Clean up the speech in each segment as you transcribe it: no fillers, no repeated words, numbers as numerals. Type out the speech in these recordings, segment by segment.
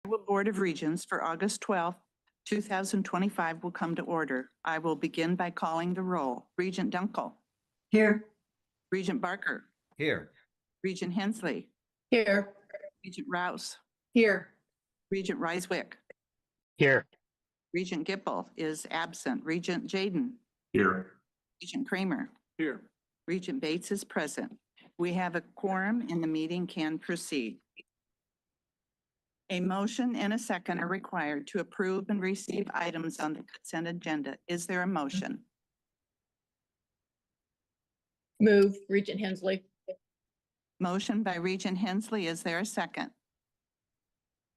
Board of Regents for August 12th, 2025 will come to order. I will begin by calling the roll. Regent Dunkel. Here. Regent Barker. Here. Regent Hensley. Here. Regent Rouse. Here. Regent Reiswick. Here. Regent Gipple is absent. Regent Jaden. Here. Regent Kramer. Here. Regent Bates is present. We have a quorum and the meeting can proceed. A motion and a second are required to approve and receive items on the consent agenda. Is there a motion? Move, Regent Hensley. Motion by Regent Hensley. Is there a second?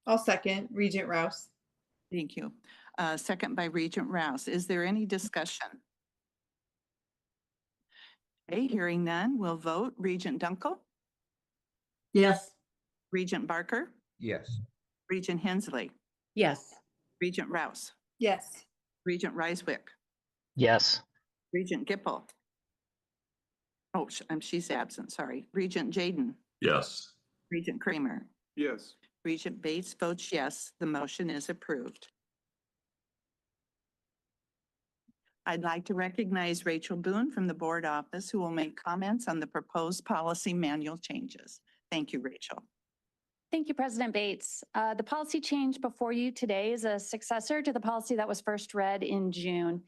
I'll second, Regent Rouse. Thank you. Second by Regent Rouse. Is there any discussion? Okay, hearing none, we'll vote. Regent Dunkel. Yes. Regent Barker. Yes. Regent Hensley. Yes. Regent Rouse. Yes. Regent Reiswick. Yes. Regent Gipple. Oh, she's absent, sorry. Regent Jaden. Yes. Regent Kramer. Yes. Regent Bates votes yes. The motion is approved. I'd like to recognize Rachel Boone from the board office, who will make comments on the proposed policy manual changes. Thank you, Rachel. Thank you, President Bates. The policy change before you today is a successor to the policy that was first read in June.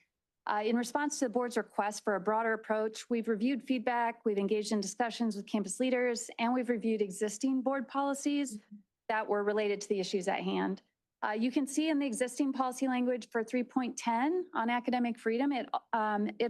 In response to the board's request for a broader approach, we've reviewed feedback, we've engaged in discussions with campus leaders, and we've reviewed existing board policies that were related to the issues at hand. You can see in the existing policy language for 3.10 on academic freedom, it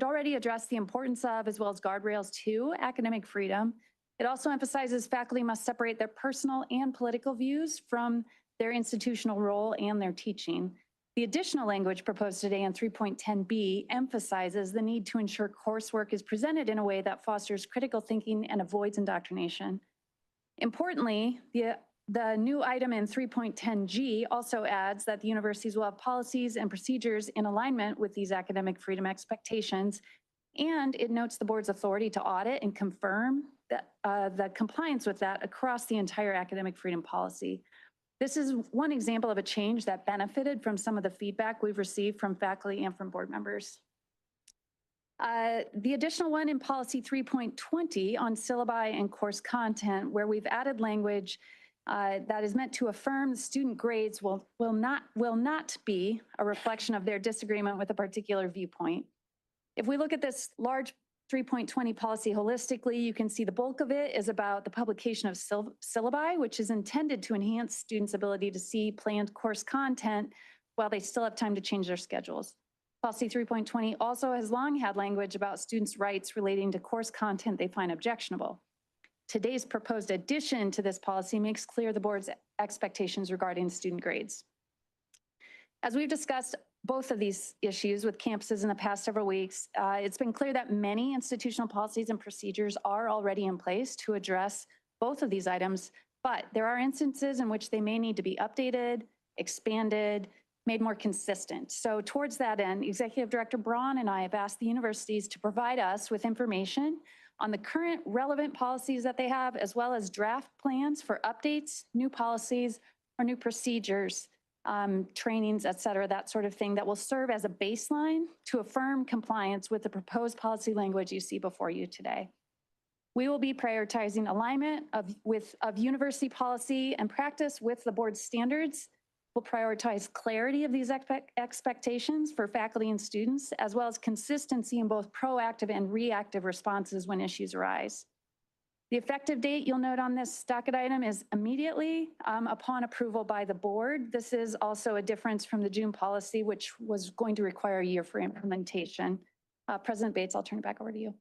already addressed the importance of, as well as guardrails to, academic freedom. It also emphasizes faculty must separate their personal and political views from their institutional role and their teaching. The additional language proposed today in 3.10b emphasizes the need to ensure coursework is presented in a way that fosters critical thinking and avoids indoctrination. Importantly, the new item in 3.10g also adds that the universities will have policies and procedures in alignment with these academic freedom expectations, and it notes the board's authority to audit and confirm that the compliance with that across the entire academic freedom policy. This is one example of a change that benefited from some of the feedback we've received from faculty and from board members. The additional one in policy 3.20 on syllabi and course content, where we've added language that is meant to affirm the student grades will not be a reflection of their disagreement with a particular viewpoint. If we look at this large 3.20 policy holistically, you can see the bulk of it is about the publication of syllabi, which is intended to enhance students' ability to see planned course content while they still have time to change their schedules. Policy 3.20 also has long had language about students' rights relating to course content they find objectionable. Today's proposed addition to this policy makes clear the board's expectations regarding student grades. As we've discussed both of these issues with campuses in the past several weeks, it's been clear that many institutional policies and procedures are already in place to address both of these items, but there are instances in which they may need to be updated, expanded, made more consistent. So towards that end, Executive Director Braun and I have asked the universities to provide us with information on the current relevant policies that they have, as well as draft plans for updates, new policies, or new procedures, trainings, et cetera, that sort of thing that will serve as a baseline to affirm compliance with the proposed policy language you see before you today. We will be prioritizing alignment of university policy and practice with the board's standards. We'll prioritize clarity of these expectations for faculty and students, as well as consistency in both proactive and reactive responses when issues arise. The effective date you'll note on this docket item is immediately upon approval by the board. This is also a difference from the June policy, which was going to require a year for implementation. President Bates, I'll turn it back over to you.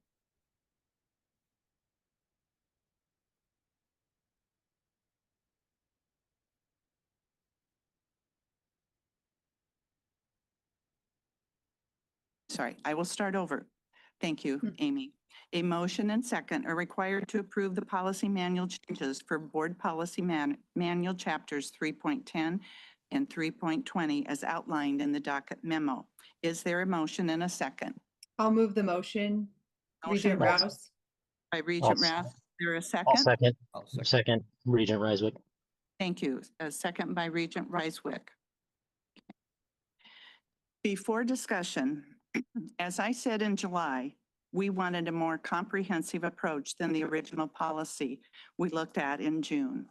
Sorry, I will start over. Thank you, Amy. A motion and second are required to approve the policy manual changes for board policy manual chapters 3.10 and 3.20 as outlined in the docket memo. Is there a motion and a second? I'll move the motion. Motion Regent Rouse. by Regent Rouse. Is there a second? I'll second. I'll second. Second, Regent Reiswick. Thank you. A second by Regent Reiswick. Before discussion, as I said in July, we wanted a more comprehensive approach than the original policy we looked at in June.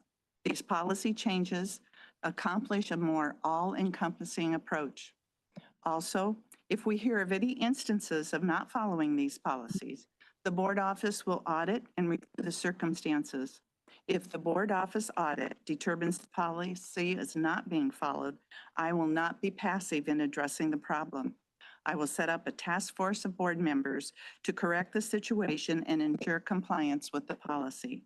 These policy changes accomplish a more all-encompassing approach. Also, if we hear of any instances of not following these policies, the board office will audit and review the circumstances. If the board office audit determines the policy is not being followed, I will not be passive in addressing the problem. I will set up a task force of board members to correct the situation and ensure compliance with the policy.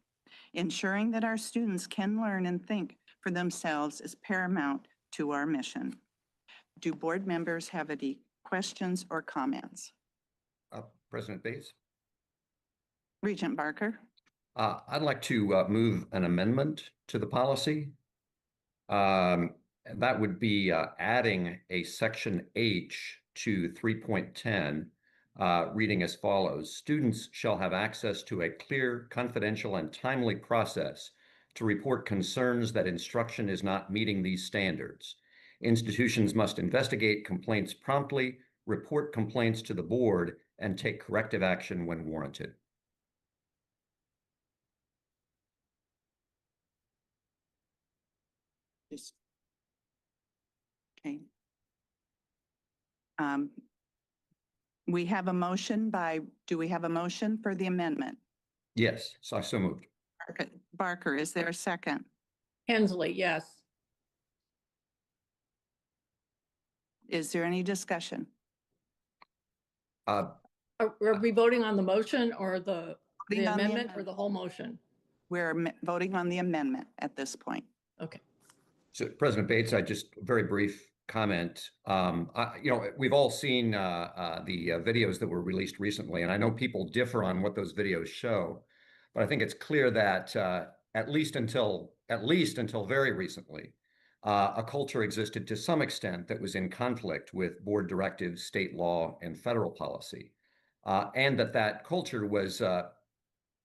Ensuring that our students can learn and think for themselves is paramount to our mission. Do board members have any questions or comments? President Bates, Regent Barker? I'd like to move an amendment to the policy. That would be adding a section H to 3.10, reading as follows. Students shall have access to a clear, confidential, and timely process to report concerns that instruction is not meeting these standards. Institutions must investigate complaints promptly, report complaints to the board, and take corrective action when warranted. Okay. We have a motion do we have a motion for the amendment? Yes, so moved. Barker, is there a second? Hensley, yes. Is there any discussion? Are we voting on the motion or the Voting on the amendment or the whole motion? We're voting on the amendment at this point. Okay. So President Bates, I just very brief comment. We've all seen the videos that were released recently, and I know people differ on what those videos show, but I think it's clear that at least until very recently, a culture existed to some extent that was in conflict with board directives, state law, and federal policy, and that culture was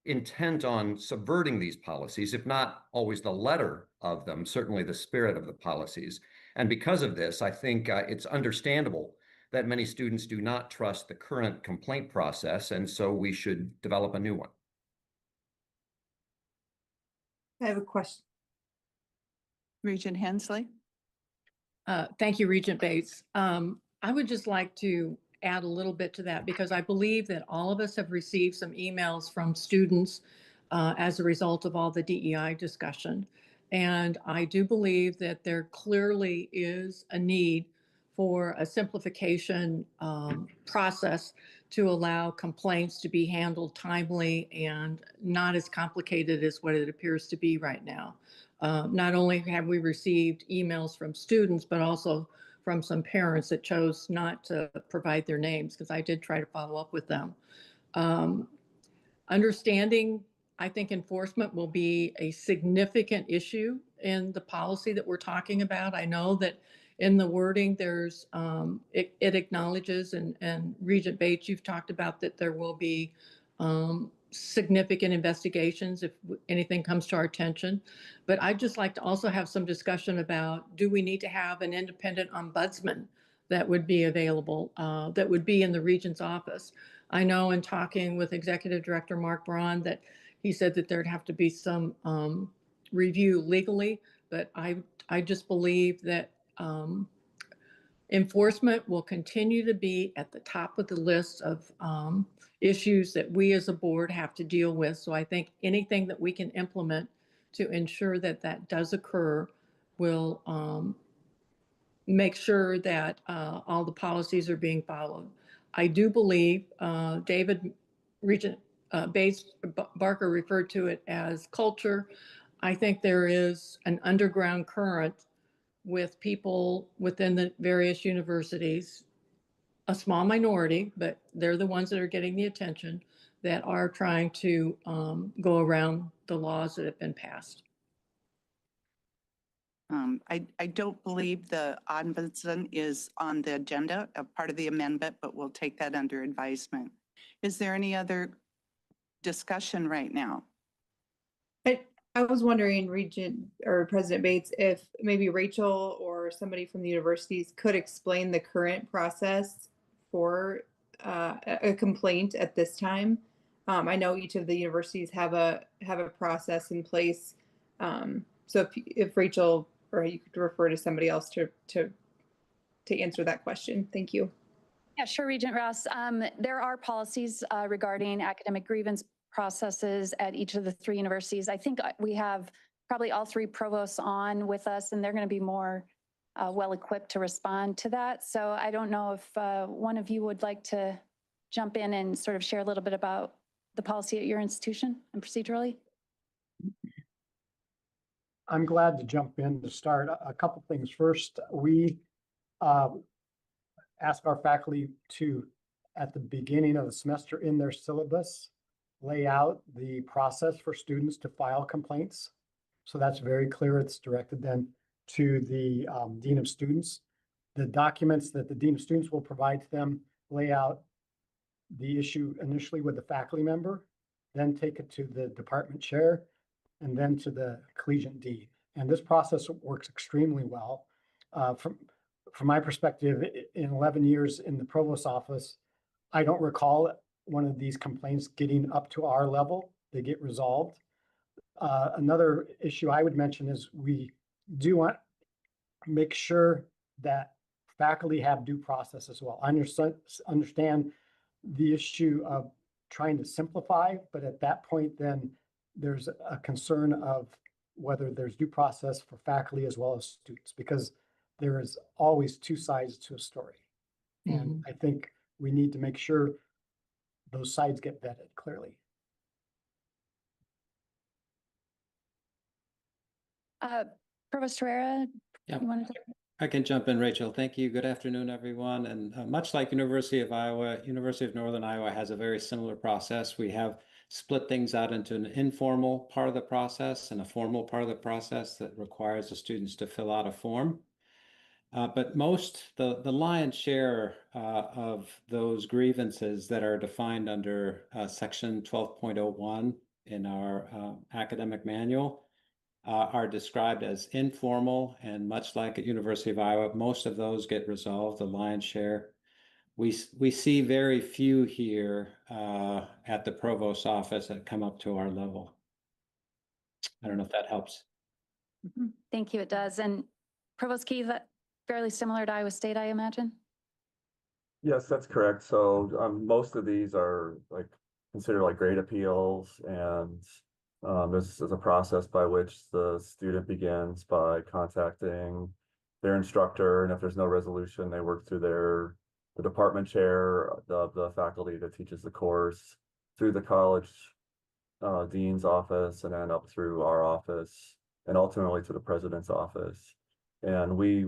intent on subverting these policies, if not always the letter of them, certainly the spirit of the policies. And because of this, I think it's understandable that many students do not trust the current complaint process, and so we should develop a new one. I have a question. Regent Hensley? Thank you, Regent Bates. I would just like to add a little bit to that because I believe that all of us have received some emails from students as a result of all the DEI discussion. And I do believe that there clearly is a need for a simplification process to allow complaints to be handled timely and not as complicated as what it appears to be right now. Not only have we received emails from students, but also from some parents that chose not to provide their names because I did try to follow up with them. Understanding, I think enforcement will be a significant issue in the policy that we're talking about. I know that in the wording, there's it acknowledges, and Regent Bates, you've talked about that there will be significant investigations if anything comes to our attention. But I'd just like to also have some discussion about, do we need to have an independent ombudsman that would be available, that would be in the Regents office? I know in talking with Executive Director Mark Braun that he said that there'd have to be some review legally, but I just believe that enforcement will continue to be at the top of the list of issues that we as a board have to deal with. So I think anything that we can implement to ensure that that does occur will make sure that all the policies are being followed. I do believe David, Regent Bates Barker referred to it as culture. I think there is an underground current with people within the various universities, a small minority, but they're the ones that are getting the attention, that are trying to go around the laws that have been passed. I don't believe the ombudsman is on the agenda, a part of the amendment, but we'll take that under advisement. Is there any other discussion right now? I was wondering, Regent or President Bates, if maybe Rachel or somebody from the universities could explain the current process for a complaint at this time. I know each of the universities have a process in place. So if Rachel or you could refer to somebody else to answer that question. Thank you. Yeah, sure, Regent Ross. There are policies regarding academic grievance processes at each of the three universities. I think we have probably all three provosts on with us, and they're going to be more well-equipped to respond to that. So I don't know if one of you would like to jump in and sort of share a little bit about the policy at your institution and procedurally. I'm glad to jump in to start. A couple things. First, we ask our faculty to, at the beginning of the semester in their syllabus, lay out the process for students to file complaints. So that's very clear. It's directed then to the Dean of Students. The documents that the Dean of Students will provide to them lay out the issue initially with the faculty member, then take it to the department chair, and then to the collegiate dean. And this process works extremely well. From my perspective, in 11 years in the provost's office, I don't recall one of these complaints getting up to our level. They get resolved. Another issue I would mention is we do want to make sure that faculty have due process as well. I understand the issue of trying to simplify, but at that point, then there's a concern of whether there's due process for faculty as well as students, because there is always two sides to a story. And I think we need to make sure those sides get vetted clearly. Provost Herrera, Yeah, you wanted to? I can jump in, Rachel. Thank you. Good afternoon, everyone. And much like University of Iowa, University of Northern Iowa has a very similar process. We have split things out into an informal part of the process and a formal part of the process that requires the students to fill out a form. But the lion's share of those grievances that are defined under Section 12.01 in our academic manual are described as informal, and much like at University of Iowa, most of those get resolved, the lion's share. We see very few here at the provost's office that come up to our level. I don't know if that helps. Thank you, it does. And Provost Keith, fairly similar to Iowa State, I imagine? Yes, that's correct. So most of these are considered like grade appeals, and this is a process by which the student begins by contacting their instructor, and if there's no resolution, they work through the department chair of the faculty that teaches the course, through the college dean's office, and then up through our office, and ultimately to the president's office. And we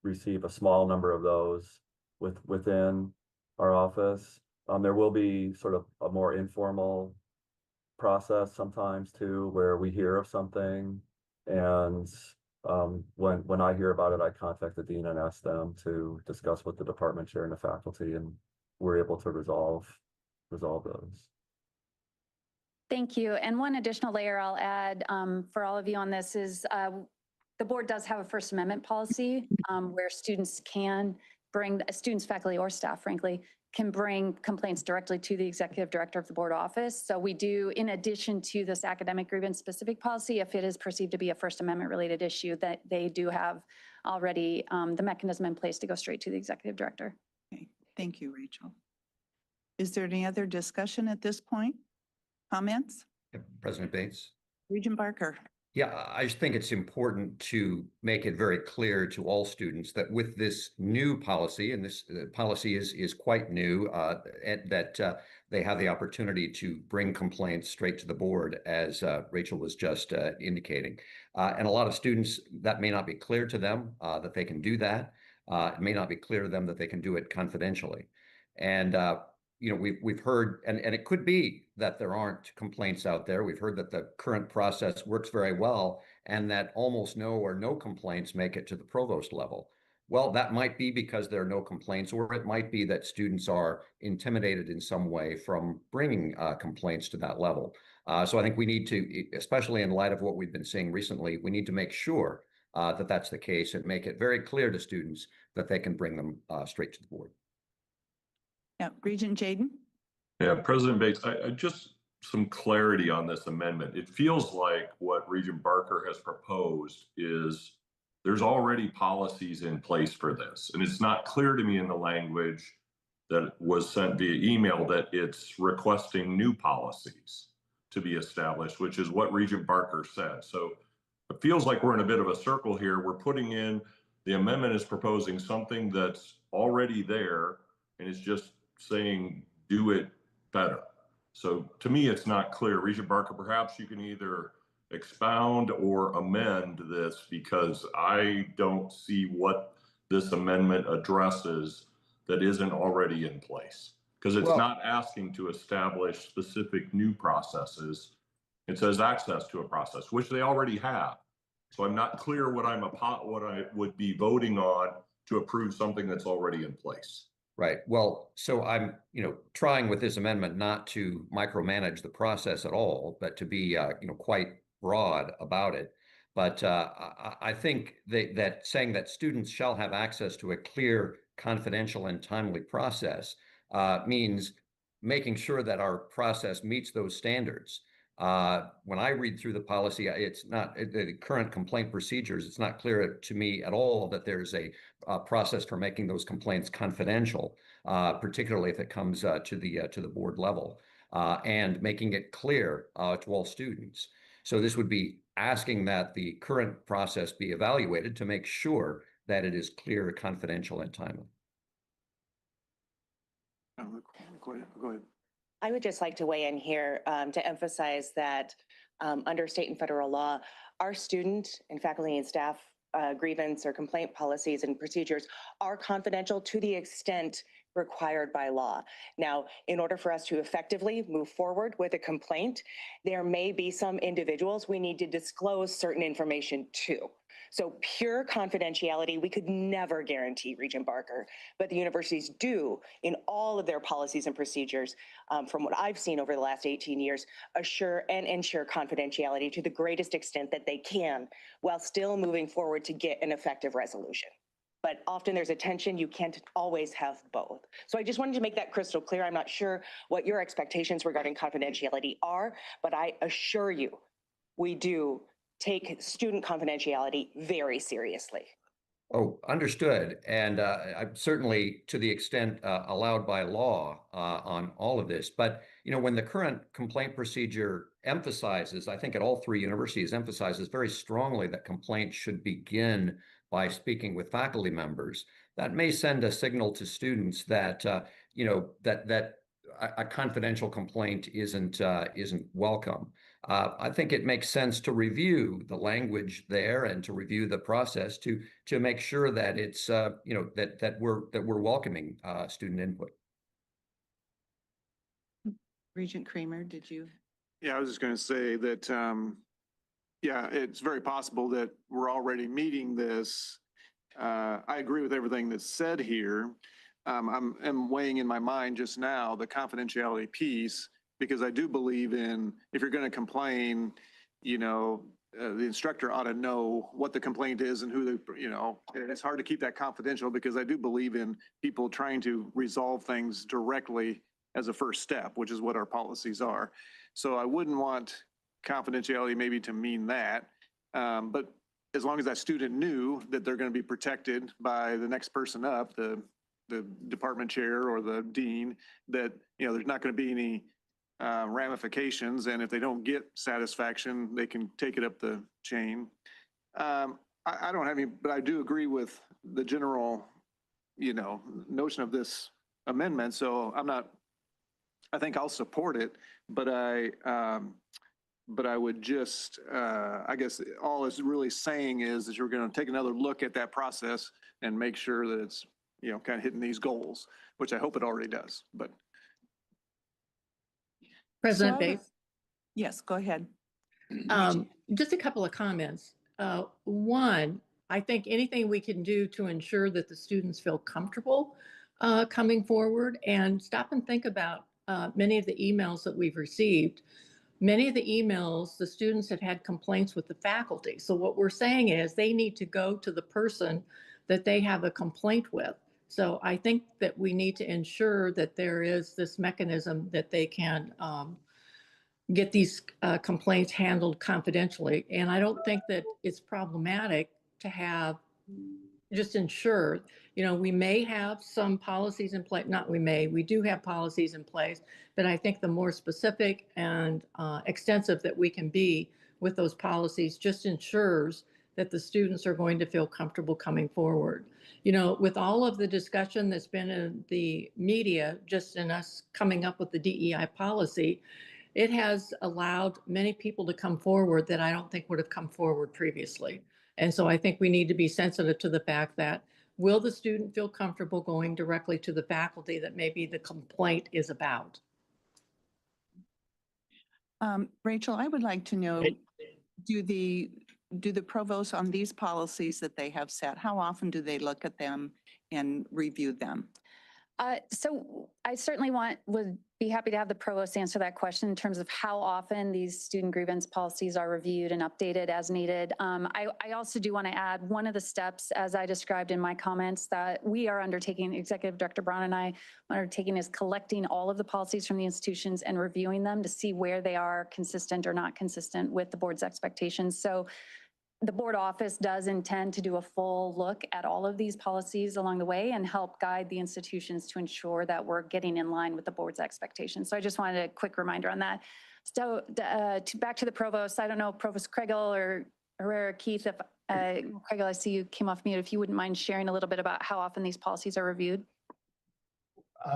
receive a small number of those within our office. There will be sort of a more informal process sometimes too, where we hear of something, and when I hear about it, I contact the dean and ask them to discuss with the department chair and the faculty, and we're able to resolve those. Thank you. And one additional layer I'll add for all of you on this is the board does have a First Amendment policy where students, faculty, or staff, frankly, can bring complaints directly to the executive director of the board office. So we do, in addition to this academic grievance specific policy, if it is perceived to be a First Amendment related issue, that they do have already the mechanism in place to go straight to the executive director. Okay, thank you, Rachel. Is there any other discussion at this point? Comments? President Bates? Regent Barker? Yeah, I just think it's important to make it very clear to all students that with this new policy, and this policy is quite new, and that they have the opportunity to bring complaints straight to the board, as Rachel was just indicating. And a lot of students, that may not be clear to them that they can do that. It may not be clear to them that they can do it confidentially. And we've heard, and it could be that there aren't complaints out there. We've heard that the current process works very well, and that almost no or no complaints make it to the provost level. Well, that might be because there are no complaints, or it might be that students are intimidated in some way from bringing complaints to that level. So I think we need to, especially in light of what we've been seeing recently, we need to make sure that that's the case and make it very clear to students that they can bring them straight to the board. Yeah, Regent Jaden? Yeah, President Bates, I just some clarity on this amendment. It feels like what Regent Barker has proposed is there's already policies in place for this. And it's not clear to me in the language that was sent via email that it's requesting new policies to be established, which is what Regent Barker said. So it feels like we're in a bit of a circle here. We're putting in, the amendment is proposing something that's already there and it's just saying do it better. So to me, it's not clear. Regent Barker, perhaps you can either expound or amend this, because I don't see what this amendment addresses that isn't already in place. Because it's not asking to establish specific new processes. It says access to a process, which they already have. So I'm not clear what what I would be voting on to approve something that's already in place. Right. Well, so I'm, trying with this amendment not to micromanage the process at all, but to be, quite broad about it. But I think that saying that students shall have access to a clear, confidential, and timely process means making sure that our process meets those standards. When I read through the policy, it's not the current complaint procedures. It's not clear to me at all that there's a process for making those complaints confidential, particularly if it comes to the board level, and making it clear to all students. So this would be asking that the current process be evaluated to make sure that it is clear, confidential, and timely. Go ahead. I would just like to weigh in here to emphasize that under state and federal law, our student and faculty and staff grievance or complaint policies and procedures are confidential to the extent required by law. Now, in order for us to effectively move forward with a complaint, there may be some individuals we need to disclose certain information to. So pure confidentiality, we could never guarantee, Regent Barker, but the universities do in all of their policies and procedures, from what I've seen over the last 18 years, assure and ensure confidentiality to the greatest extent that they can, while still moving forward to get an effective resolution. But often there's a tension, you can't always have both. So I just wanted to make that crystal clear. I'm not sure what your expectations regarding confidentiality are, but I assure you, we do take student confidentiality very seriously. Oh, understood. And I'm certainly to the extent allowed by law on all of this. But, when the current complaint procedure emphasizes, I think at all three universities emphasizes very strongly that complaints should begin by speaking with faculty members, that may send a signal to students that, that a confidential complaint isn't welcome. I think it makes sense to review the language there and to review the process to make sure that it's that we're welcoming student input. Regent Kramer, did you? Yeah, I was just going to say that, yeah, it's very possible that we're already meeting this. I agree with everything that's said here. I'm weighing in my mind just now the confidentiality piece, because I do believe in, if you're going to complain, the instructor ought to know what the complaint is and who and it's hard to keep that confidential, because I do believe in people trying to resolve things directly as a first step, which is what our policies are. So I wouldn't want confidentiality maybe to mean that, but as long as that student knew that they're going to be protected by the next person up, the department chair or the dean, that there's not going to be any ramifications, and if they don't get satisfaction, they can take it up the chain. I don't have any, but I do agree with the general, notion of this amendment. So I think I'll support it, but I would just, I guess all it's really saying is that you're going to take another look at that process and make sure that it's, kind of hitting these goals, which I hope it already does, but. President Bates? Yes, go ahead. Just a couple of comments. One, I think anything we can do to ensure that the students feel comfortable coming forward, and stop and think about many of the emails that we've received. Many of the emails, the students have had complaints with the faculty. So what we're saying is they need to go to the person that they have a complaint with. So I think that we need to ensure that there is this mechanism that they can get these complaints handled confidentially. And I don't think that it's problematic to have, just ensure, we may have some policies in place, not we do have policies in place, but I think the more specific and extensive that we can be with those policies just ensures that the students are going to feel comfortable coming forward. With all of the discussion that's been in the media, just in us coming up with the DEI policy, it has allowed many people to come forward that I don't think would have come forward previously. And so I think we need to be sensitive to the fact that, will the student feel comfortable going directly to the faculty that maybe the complaint is about? Rachel, I would like to know, Right. do the provosts on these policies that they have set, how often do they look at them and review them? So I certainly would be happy to have the provost answer that question in terms of how often these student grievance policies are reviewed and updated as needed. I also do want to add, one of the steps, as I described in my comments, that we are undertaking, Executive Director Brown and I are undertaking, is collecting all of the policies from the institutions and reviewing them to see where they are consistent or not consistent with the board's expectations. So the board office does intend to do a full look at all of these policies along the way and help guide the institutions to ensure that we're getting in line with the board's expectations. So I just wanted a quick reminder on that. So back to the provost, I don't know, Provost Kregel or Herrera Keith, if Kregel, I see you came off mute, if you wouldn't mind sharing a little bit about how often these policies are reviewed.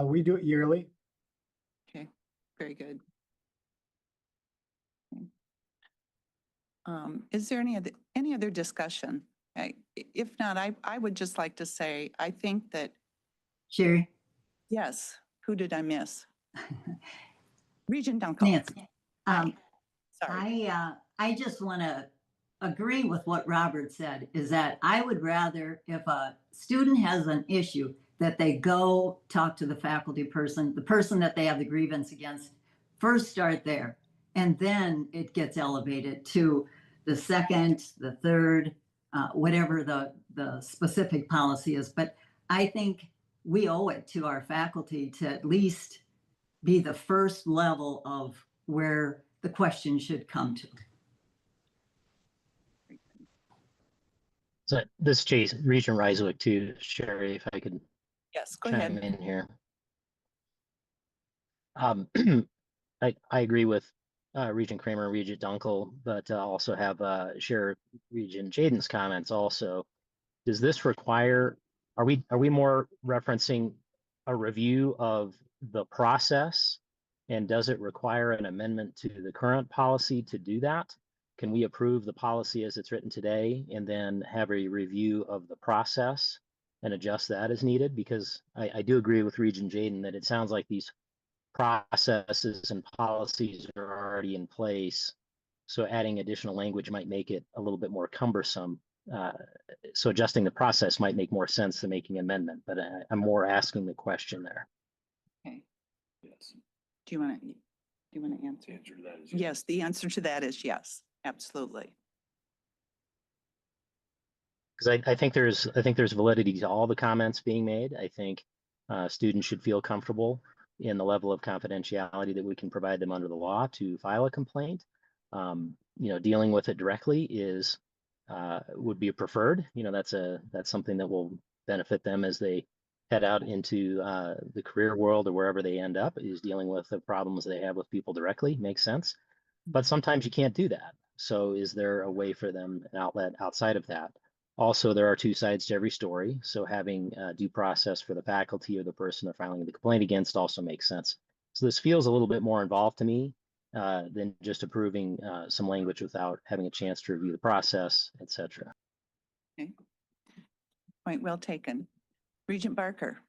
We do it yearly. Okay, very good. Is there any other discussion? If not, I would just like to say, I think that, Sherry? yes, who did I miss? Regent Dunkel. Nancy. Sorry. I just want to agree with what Robert said, is that I would rather, if a student has an issue, that they go talk to the faculty person, the person that they have the grievance against, first start there. And then it gets elevated to the second, the third, whatever the specific policy is. But I think we owe it to our faculty to at least be the first level of where the question should come to. So this is Jason, Regent Reiswick too, Sherry, if I could Yes, go chime ahead. in here. I agree with Regent Kramer and Regent Dunkel, but also have share Regent Jaden's comments also. Does this require, are we more referencing a review of the process? And does it require an amendment to the current policy to do that? Can we approve the policy as it's written today and then have a review of the process and adjust that as needed? Because I do agree with Regent Jaden that it sounds like these processes and policies are already in place. So adding additional language might make it a little bit more cumbersome. So adjusting the process might make more sense than making an amendment, but I'm more asking the question there. Okay. Yes. Do you want to answer? The answer to that is yes. Yes, the answer to that is yes, absolutely. Because I think there's validity to all the comments being made. I think students should feel comfortable in the level of confidentiality that we can provide them under the law to file a complaint. Dealing with it directly is would be preferred. That's something that will benefit them as they head out into the career world or wherever they end up, is dealing with the problems they have with people directly. Makes sense. But sometimes you can't do that. So is there a way for them, an outlet outside of that? Also, there are two sides to every story. So having due process for the faculty or the person they're filing the complaint against also makes sense. So this feels a little bit more involved to me than just approving some language without having a chance to review the process, et cetera. Okay. Point well taken. Regent Barker.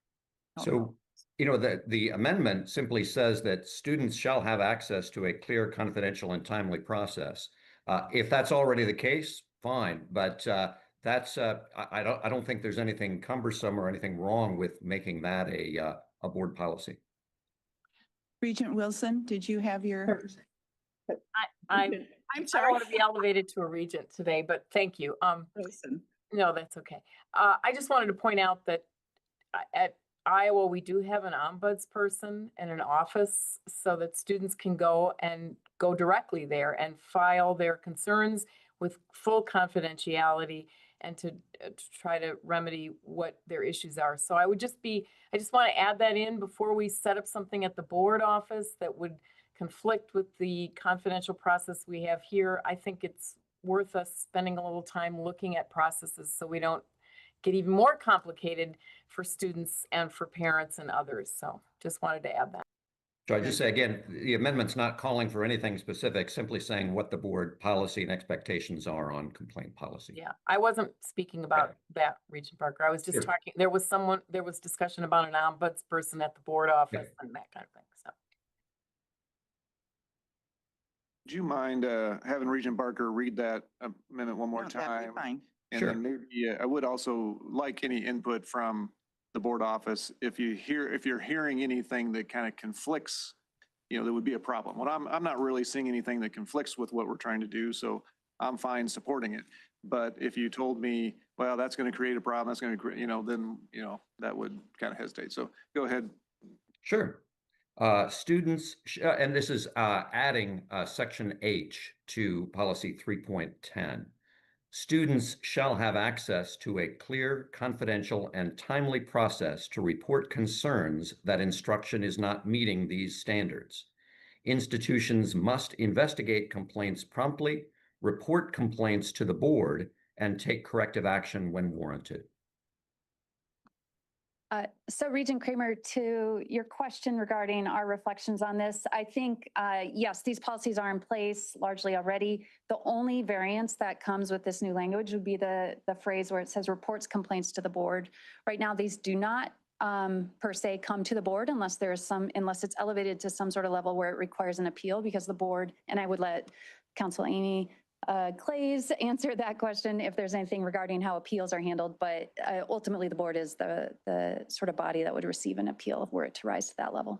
So, the amendment simply says that students shall have access to a clear, confidential, and timely process. If that's already the case, fine. But that's, I don't think there's anything cumbersome or anything wrong with making that a board policy. Regent Wilson, did you have your? I'm I'm I don't sorry. want to be elevated to a regent today, but thank you. Wilson. No, that's okay. I just wanted to point out that at Iowa, we do have an ombudsperson and an office so that students can go directly there and file their concerns with full confidentiality and to try to remedy what their issues are. So I just want to add that in before we set up something at the board office that would conflict with the confidential process we have here. I think it's worth us spending a little time looking at processes so we don't get even more complicated for students and for parents and others. So just wanted to add that. So I just say again, the amendment's not calling for anything specific, simply saying what the board policy and expectations are on complaint policy. Yeah, I wasn't speaking about that, Regent Barker. I was just Sure. talking, there was discussion about an ombudsperson at the board office and that kind of thing, so. Do you mind having Regent Barker read that amendment one more No, that'd be time? fine. And Sure. then maybe I would also like any input from the board office. If you're hearing anything that kind of conflicts, that would be a problem. Well, I'm not really seeing anything that conflicts with what we're trying to do, so I'm fine supporting it. But if you told me, well, that's going to create a problem, that's going to create, then, that would kind of hesitate. So go ahead. Sure. Students, and this is adding section H to policy 3.10. Students shall have access to a clear, confidential, and timely process to report concerns that instruction is not meeting these standards. Institutions must investigate complaints promptly, report complaints to the board, and take corrective action when warranted. So Regent Kramer, to your question regarding our reflections on this, I think, yes, these policies are in place largely already. The only variance that comes with this new language would be the phrase where it says reports complaints to the board. Right now, these do not per se come to the board unless it's elevated to some sort of level where it requires an appeal, because the board, and I would let Council Amy Clays answer that question if there's anything regarding how appeals are handled, but ultimately the board is the sort of body that would receive an appeal were it to rise to that level.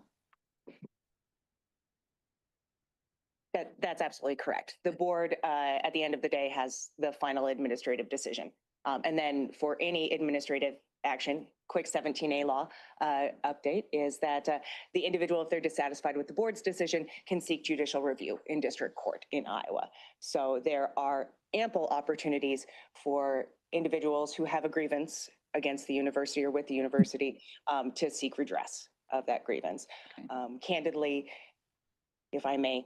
That's absolutely correct. The board, at the end of the day, has the final administrative decision. And then for any administrative action, quick 17A law update is that the individual, if they're dissatisfied with the board's decision, can seek judicial review in district court in Iowa. So there are ample opportunities for individuals who have a grievance against the university or with the university to seek redress of that grievance. Candidly, if I may,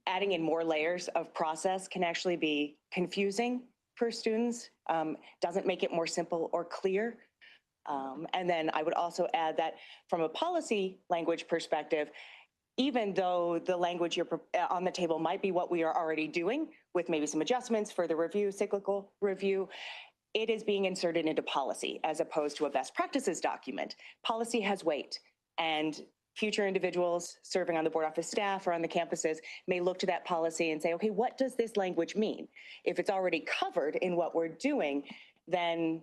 adding in more layers of process can actually be confusing for students, doesn't make it more simple or clear. And then I would also add that from a policy language perspective, even though the language you're on the table might be what we are already doing with maybe some adjustments for the review, cyclical review, it is being inserted into policy as opposed to a best practices document. Policy has weight, and future individuals serving on the board office staff or on the campuses may look to that policy and say, okay, what does this language mean? If it's already covered in what we're doing, then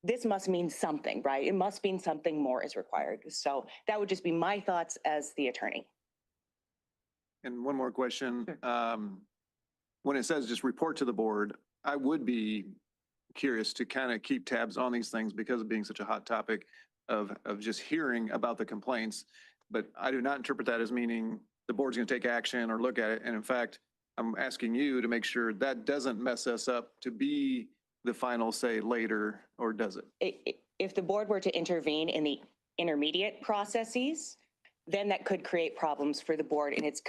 this must mean something, right? It must mean something more is required. So that would just be my thoughts as the attorney. And one more question. When it says just report to the board, I would be curious to kind of keep tabs on these things because of being such a hot topic of just hearing about the complaints. But I do not interpret that as meaning the board's going to take action or look at it. And in fact, I'm asking you to make sure that doesn't mess us up to be the final say later, or does it? If the board were to intervene in the intermediate processes, then that could create problems for the board in its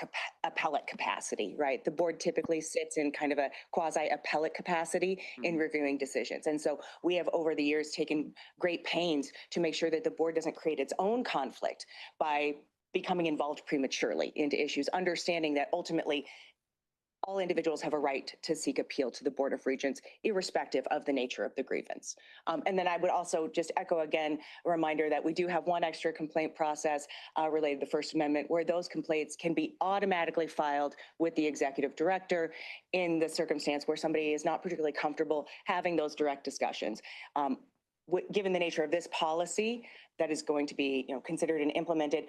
appellate capacity, right? The board typically sits in kind of a quasi-appellate capacity in reviewing decisions. And so we have over the years taken great pains to make sure that the board doesn't create its own conflict by becoming involved prematurely into issues, understanding that ultimately all individuals have a right to seek appeal to the Board of Regents, irrespective of the nature of the grievance. And then I would also just echo again, a reminder that we do have one extra complaint process related to the First Amendment, where those complaints can be automatically filed with the executive director in the circumstance where somebody is not particularly comfortable having those direct discussions. Given the nature of this policy that is going to be, considered and implemented,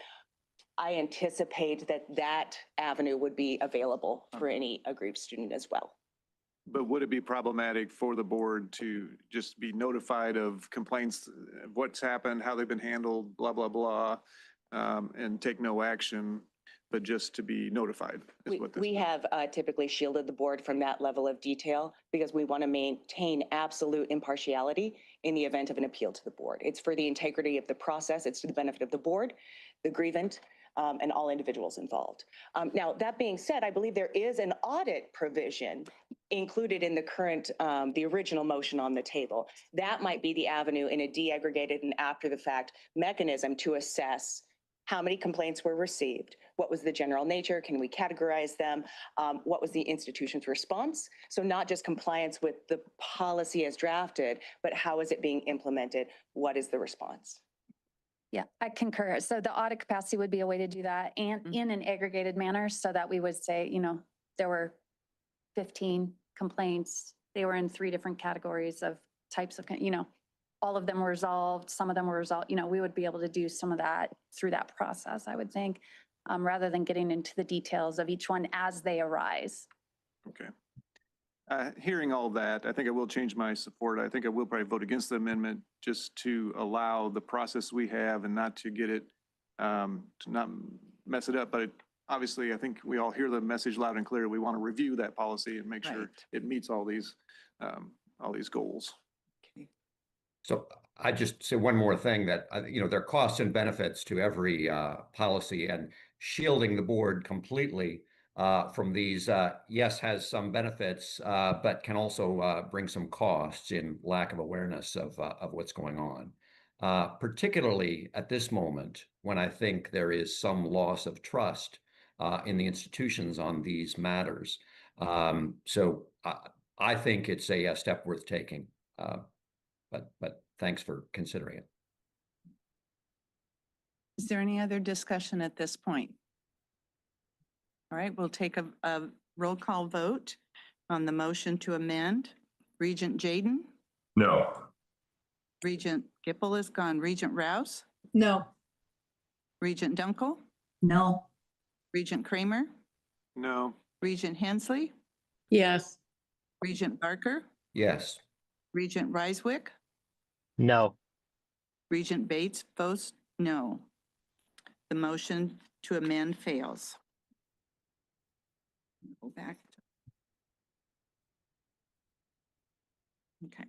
I anticipate that that avenue would be available for any aggrieved student as well. But would it be problematic for the board to just be notified of complaints, of what's happened, how they've been handled, blah, blah, blah, and take no action, but just to be notified? We have typically shielded the board from that level of detail because we want to maintain absolute impartiality in the event of an appeal to the board. It's for the integrity of the process. It's to the benefit of the board, the grievant, and all individuals involved. Now, that being said, I believe there is an audit provision included in the current, the original motion on the table. That might be the avenue in a deaggregated and after the fact mechanism to assess how many complaints were received, what was the general nature, can we categorize them, what was the institution's response? So not just compliance with the policy as drafted, but how is it being implemented? What is the response? Yeah, I concur. So the audit capacity would be a way to do that and in an aggregated manner so that we would say, there were 15 complaints. They were in 3 different categories of types of, all of them were resolved. Some of them were resolved. We would be able to do some of that through that process, I would think, rather than getting into the details of each one as they arise. Okay. Hearing all that, I think I will change my support. I think I will probably vote against the amendment just to allow the process we have and not to get it, to not mess it up. But obviously, I think we all hear the message loud and clear. We want to review that policy and make sure it meets all these goals. Okay. So I just say one more thing that, there are costs and benefits to every policy, and shielding the board completely from these, yes, has some benefits, but can also bring some costs in lack of awareness of what's going on, particularly at this moment when I think there is some loss of trust in the institutions on these matters. So I think it's a step worth taking, but thanks for considering it. Is there any other discussion at this point? All right, we'll take a roll call vote on the motion to amend. Regent Jaden? No. Regent Gipple is gone. Regent Rouse? No. Regent Dunkel? No. Regent Kramer? No. Regent Hensley? Yes. Regent Barker? Yes. Regent Ryswick? No. Regent Bates votes no. The motion to amend fails. Go back. Okay.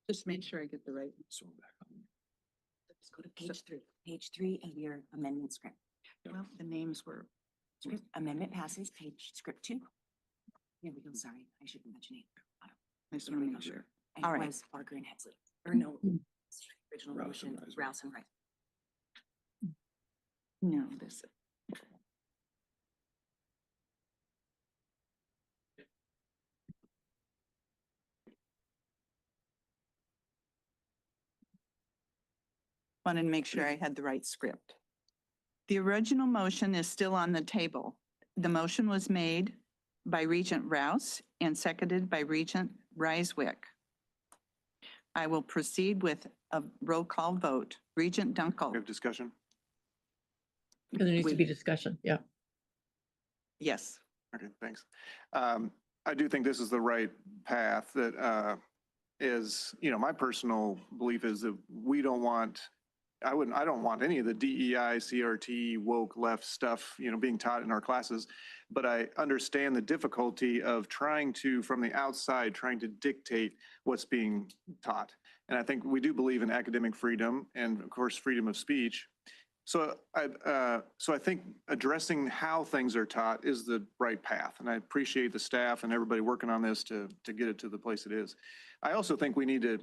Just make sure I get the right. Let's go to page 3 of your amendment script. Well, the names were. Script amendment passes, page script 2. Here we go, sorry, I shouldn't mention it. I just want to make sure. And All it right. was Barker and Hensley, or no, original Rouse and motion, Rice. Rouse and Rice. No, this. Wanted to make sure I had the right script. The original motion is still on the table. The motion was made by Regent Rouse and seconded by Regent Ryswick. I will proceed with a roll call vote. Regent We Dunkel? have discussion? Because there needs to be discussion. Yeah. Yes. Okay, thanks. I do think this is the right path that is, my personal belief is that we don't want, I don't want any of the DEI, CRT, woke left stuff, being taught in our classes. But I understand the difficulty of trying to, from the outside, trying to dictate what's being taught. And I think we do believe in academic freedom and of course, freedom of speech. So I think addressing how things are taught is the right path. And I appreciate the staff and everybody working on this to get it to the place it is. I also think we need to,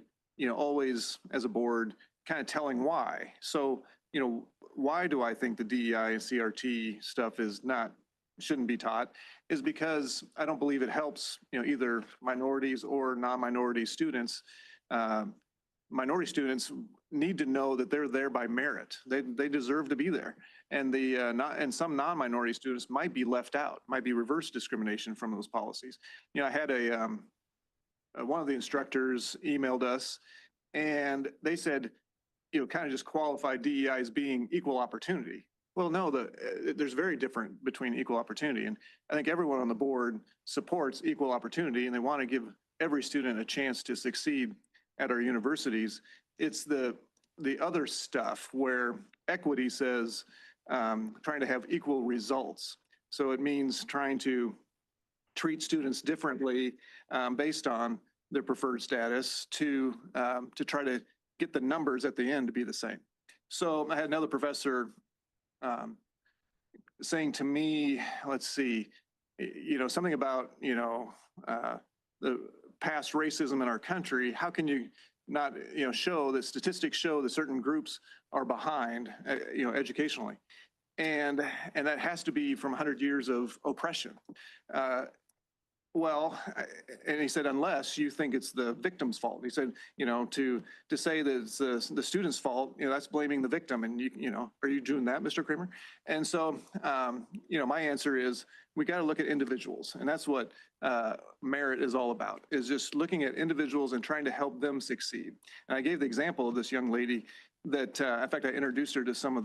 always as a board, kind of telling why. So, why do I think the DEI and CRT stuff is not shouldn't be taught is because I don't believe it helps, either minorities or non-minority students. Minority students need to know that they're there by merit. They deserve to be there. And some non-minority students might be left out, might be reverse discrimination from those policies. I had one of the instructors emailed us and they said, kind of just qualified DEI as being equal opportunity. Well, no, there's very different between equal opportunity. And I think everyone on the board supports equal opportunity and they want to give every student a chance to succeed at our universities. It's the other stuff where equity says trying to have equal results. So it means trying to treat students differently based on their preferred status to try to get the numbers at the end to be the same. So I had another professor saying to me, let's see, something about, the past racism in our country. How can you not, show that statistics show that certain groups are behind, educationally? And that has to be from 100 years of oppression. And he said, unless you think it's the victim's fault. He said, to say that it's the student's fault, that's blaming the victim. And are you doing that, Mr. Kramer? And so, my answer is we got to look at individuals. And that's what merit is all about, is just looking at individuals and trying to help them succeed. And I gave the example of this young lady that, in fact, I introduced her to some of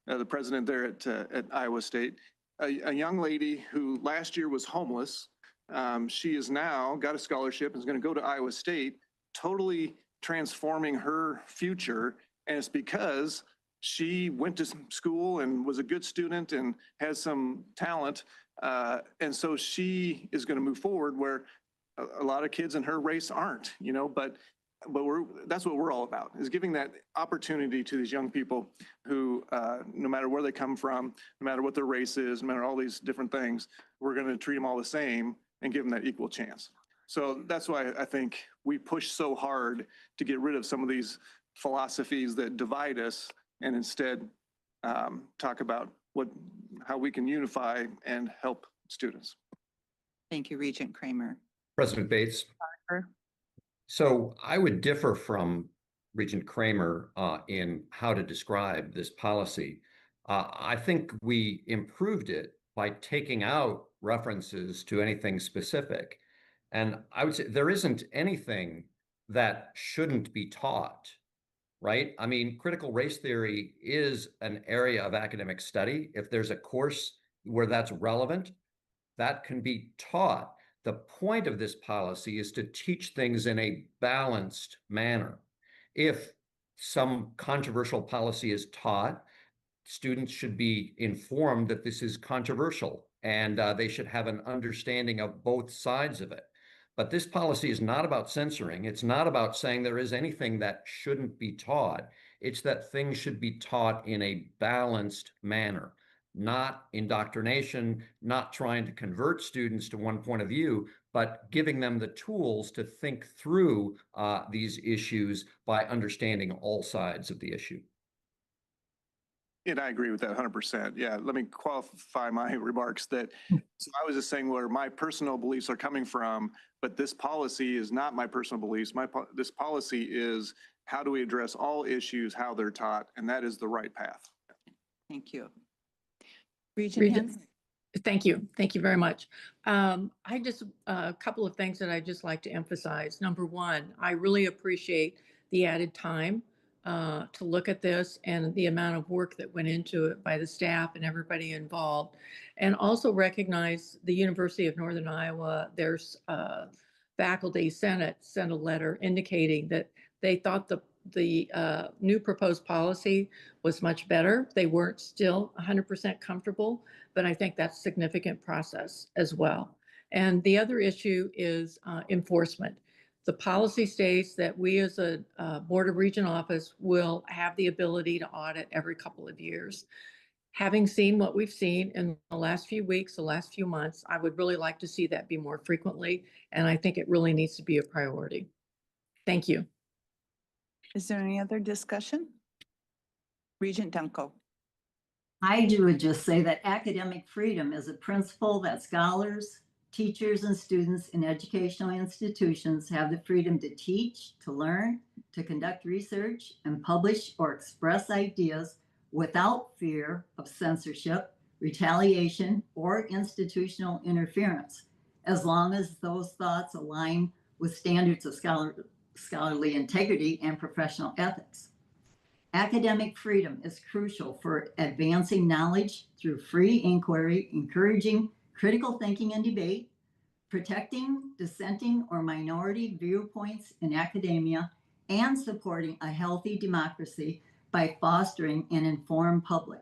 the president there at Iowa State. A young lady who last year was homeless. She has now got a scholarship and is going to go to Iowa State, totally transforming her future. And it's because she went to school and was a good student and has some talent. And so she is going to move forward where a lot of kids in her race aren't, but that's what we're all about, is giving that opportunity to these young people who, no matter where they come from, no matter what their race is, no matter all these different things, we're going to treat them all the same and give them that equal chance. So that's why I think we push so hard to get rid of some of these philosophies that divide us and instead talk about how we can unify and help students. Thank you, Regent Kramer. President Bates. Barker? So I would differ from Regent Kramer in how to describe this policy. I think we improved it by taking out references to anything specific. And I would say there isn't anything that shouldn't be taught, right? I mean, critical race theory is an area of academic study. If there's a course where that's relevant, that can be taught. The point of this policy is to teach things in a balanced manner. If some controversial policy is taught, students should be informed that this is controversial and they should have an understanding of both sides of it. But this policy is not about censoring. It's not about saying there is anything that shouldn't be taught. It's that things should be taught in a balanced manner. Not indoctrination, not trying to convert students to one point of view, but giving them the tools to think through these issues by understanding all sides of the issue. And I agree with that 100%. Yeah, let me qualify my remarks that so I was just saying where my personal beliefs are coming from, but this policy is not my personal beliefs. This policy is how do we address all issues, how they're taught, and that is the right path. Thank you. Regent Hanson? Thank you. Thank you very much. A couple of things that I'd just like to emphasize. Number one, I really appreciate the added time to look at this and the amount of work that went into it by the staff and everybody involved. And also recognize the University of Northern Iowa, their faculty senate sent a letter indicating that they thought the new proposed policy was much better. They weren't still 100% comfortable, but I think that's a significant process as well. And the other issue is enforcement. The policy states that we as a Board of Regent office will have the ability to audit every couple of years. Having seen what we've seen in the last few weeks, the last few months, I would really like to see that be more frequently. And I think it really needs to be a priority. Thank you. Is there any other discussion? Regent Dunkel? I would just say that academic freedom is a principle that scholars, teachers, and students in educational institutions have the freedom to teach, to learn, to conduct research, and publish or express ideas without fear of censorship, retaliation, or institutional interference, as long as those thoughts align with standards of scholarly integrity and professional ethics. Academic freedom is crucial for advancing knowledge through free inquiry, encouraging critical thinking and debate, protecting dissenting or minority viewpoints in academia, and supporting a healthy democracy by fostering an informed public.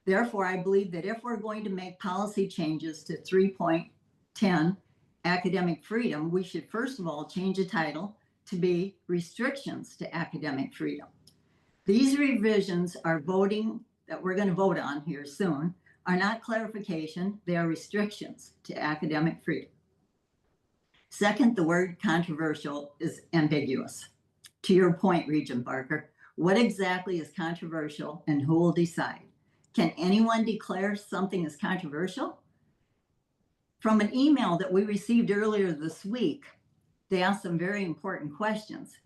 Therefore, I believe that if we're going to make policy changes to 3.10 academic freedom, we should first of all change the title to be restrictions to academic freedom. These revisions are that we're going to vote on here soon are not clarification, they are restrictions to academic freedom. Second, the word controversial is ambiguous. To your point, Regent Barker, what exactly is controversial and who will decide? Can anyone declare something is controversial? From an email that we received earlier this week, they asked some very important questions,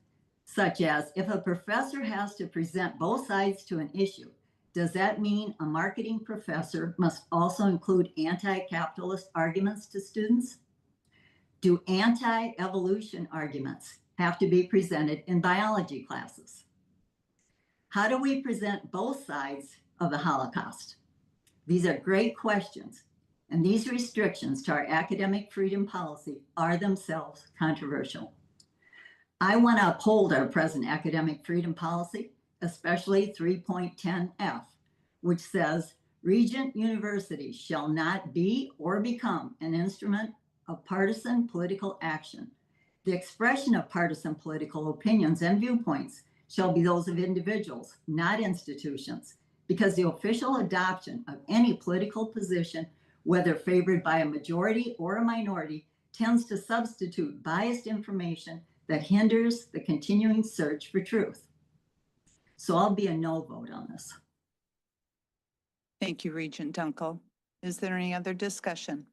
such as if a professor has to present both sides to an issue, does that mean a marketing professor must also include anti-capitalist arguments to students? Do anti-evolution arguments have to be presented in biology classes? How do we present both sides of the Holocaust? These are great questions, and these restrictions to our academic freedom policy are themselves controversial. I want to uphold our present academic freedom policy, especially 3.10F, which says Regent universities shall not be or become an instrument of partisan political action. The expression of partisan political opinions and viewpoints shall be those of individuals, not institutions, because the official adoption of any political position, whether favored by a majority or a minority, tends to substitute biased information that hinders the continuing search for truth. So I'll be a no vote on this. Thank you, Regent Dunkel. Is there any other discussion?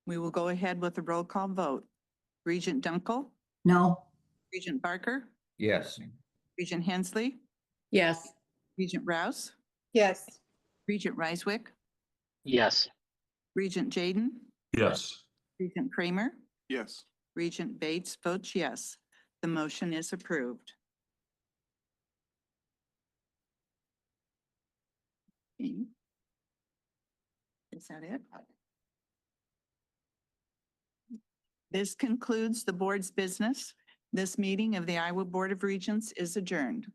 We will go ahead with the roll call vote. Regent Dunkel, No. Regent Barker, Yes. Regent Hensley, Yes. Regent Rouse, Yes. Regent Ryswick, Yes. Regent Jaden, Yes. Regent Kramer, Yes. Regent Bates votes yes. The motion is approved. Okay. Is that it? This concludes the board's business. This meeting of the Iowa Board of Regents is adjourned.